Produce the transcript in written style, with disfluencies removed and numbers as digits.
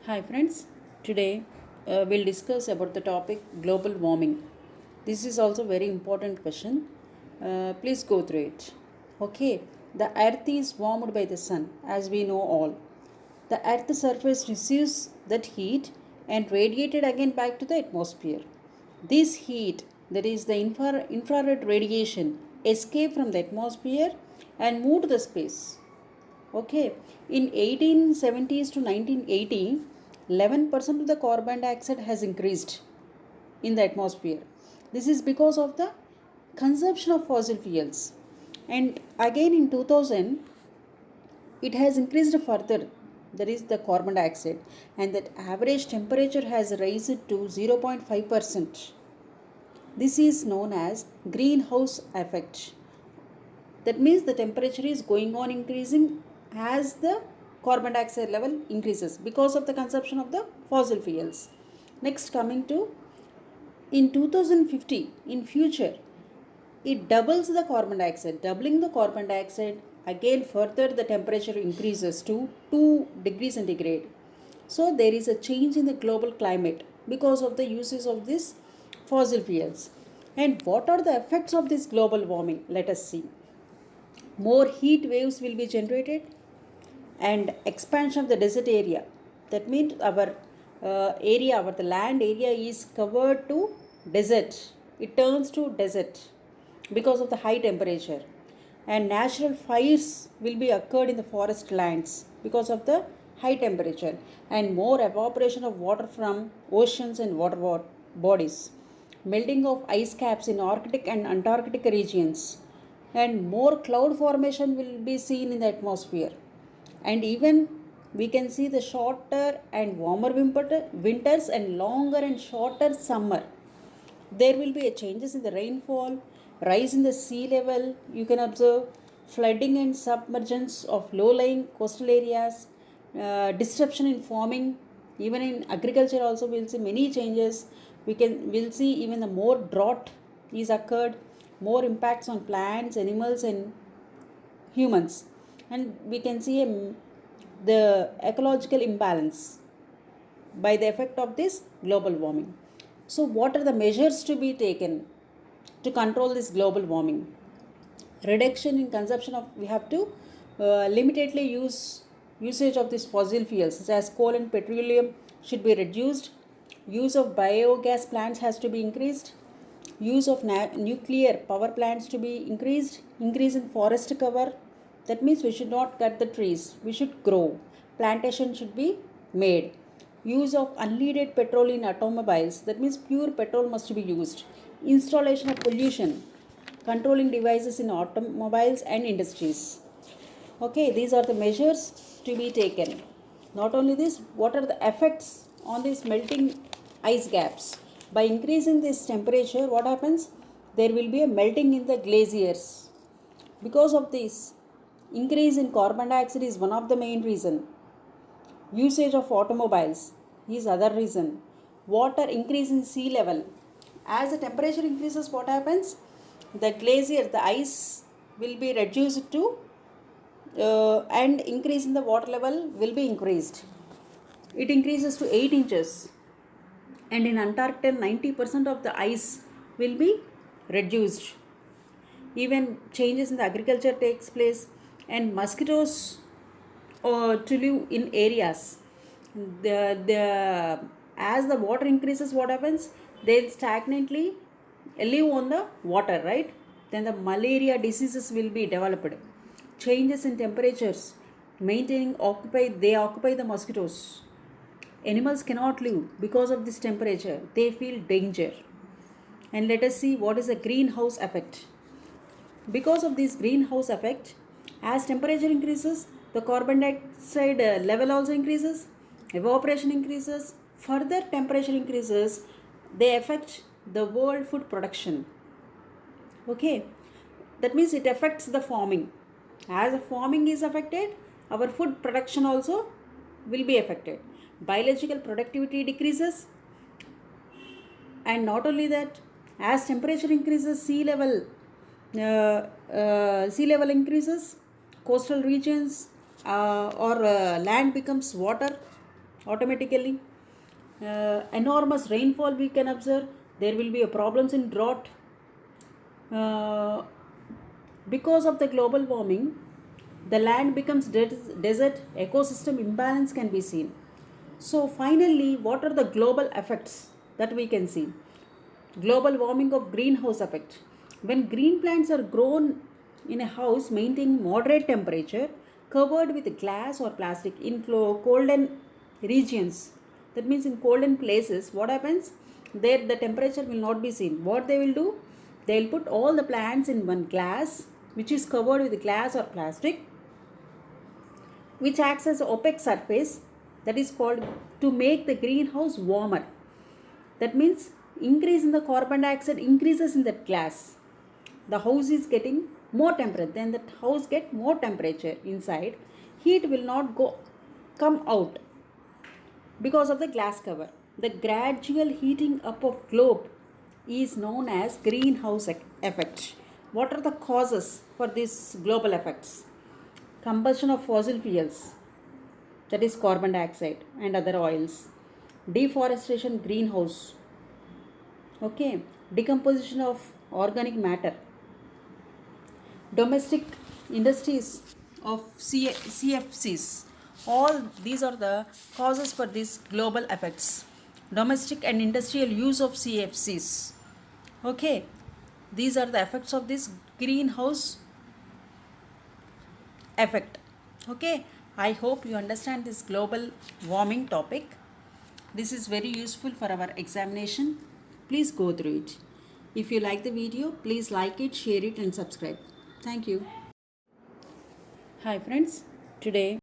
Hi friends, today we'll discuss about the topic global warming. This is also very important question. Please go through it. Okay, the earth is warmed by the sun as we know all. The earth's surface receives that heat and radiated again back to the atmosphere. This heat, that is the infrared radiation, escaped from the atmosphere and moved to the space. Okay, in 1870s to 1980, 11% of the carbon dioxide has increased in the atmosphere. This is because of the consumption of fossil fuels. And again in 2000, it has increased further. That is the carbon dioxide, and that average temperature has raised to 0.5%. This is known as greenhouse effect. That means the temperature is going on increasing as the carbon dioxide level increases because of the consumption of the fossil fuels. Next, coming to in 2050, in future, it doubles the carbon dioxide. Doubling the carbon dioxide, again further the temperature increases to 2 degrees centigrade. So there is a change in the global climate because of the uses of this fossil fuels. And what are the effects of this global warming? Let us see. More heat waves will be generated and expansion of the desert area. That means our the land area is covered to desert. It turns to desert because of the high temperature, and natural fires will be occurred in the forest lands because of the high temperature, and more evaporation of water from oceans and water bodies, melting of ice caps in Arctic and Antarctic regions, and more cloud formation will be seen in the atmosphere. And even we can see the shorter and warmer winters and longer and shorter summer. There will be a changes in the rainfall, rise in the sea level. You can observe flooding and submergence of low-lying coastal areas, disruption in farming. Even in agriculture also we'll see many changes. We'll see even the more drought is occurred, more impacts on plants, animals, and humans. And we can see the ecological imbalance by the effect of this global warming. So what are the measures to be taken to control this global warming? Reduction in consumption of, we have to limitedly usage of these fossil fuels such as coal and petroleum should be reduced. Use of biogas plants has to be increased. Use of nuclear power plants to be increased. Increase in forest cover. That means we should not cut the trees, we should grow. Plantation should be made. Use of unleaded petrol in automobiles. That means pure petrol must be used. Installation of pollution controlling devices in automobiles and industries. Okay, these are the measures to be taken. Not only this, what are the effects on these melting ice gaps? By increasing this temperature, what happens? There will be a melting in the glaciers. Because of this, increase in carbon dioxide is one of the main reason. Usage of automobiles is other reason. Water increase in sea level. As the temperature increases, what happens? The glacier, the ice will be reduced to and increase in the water level will be increased. It increases to 8 inches, and in Antarctica 90% of the ice will be reduced. Even changes in the agriculture takes place, and mosquitoes to live in areas. The as the water increases, what happens? They'll stagnantly live on the water, right? Then the malaria diseases will be developed. Changes in temperatures, they occupy the mosquitoes. Animals cannot live because of this temperature. They feel danger. And let us see what is the greenhouse effect. Because of this greenhouse effect, as temperature increases, the carbon dioxide level also increases, evaporation increases, further temperature increases, they affect the world food production. Okay, that means it affects the farming. As the farming is affected, our food production also will be affected. Biological productivity decreases, and not only that, as temperature increases, sea level increases, coastal regions or land becomes water, automatically. Enormous rainfall we can observe. There will be a problems in drought. Uh, because of the global warming, the land becomes desert, ecosystem imbalance can be seen. So finally, what are the global effects that we can see? Global warming of greenhouse effect. When green plants are grown in a house maintaining moderate temperature, covered with glass or plastic in colder regions, that means in colder places, what happens? There the temperature will not be seen. What they will do? They will put all the plants in one glass which is covered with glass or plastic, which acts as opaque surface, that is called, to make the greenhouse warmer. That means increase in the carbon dioxide increases in that glass. The house is getting more temperature. Then the house get more temperature inside. Heat will not come out because of the glass cover. The gradual heating up of globe is known as greenhouse effect. What are the causes for these global effects? Combustion of fossil fuels, that is carbon dioxide and other oils. Deforestation, greenhouse. Okay, decomposition of organic matter. Domestic industries of CFCs. All these are the causes for these global effects. Domestic and industrial use of CFCs. Okay, these are the effects of this greenhouse effect. Okay, I hope you understand this global warming topic. This is very useful for our examination. Please go through it. If you like the video, please like it, share it and subscribe. Thank you. Hi friends. Today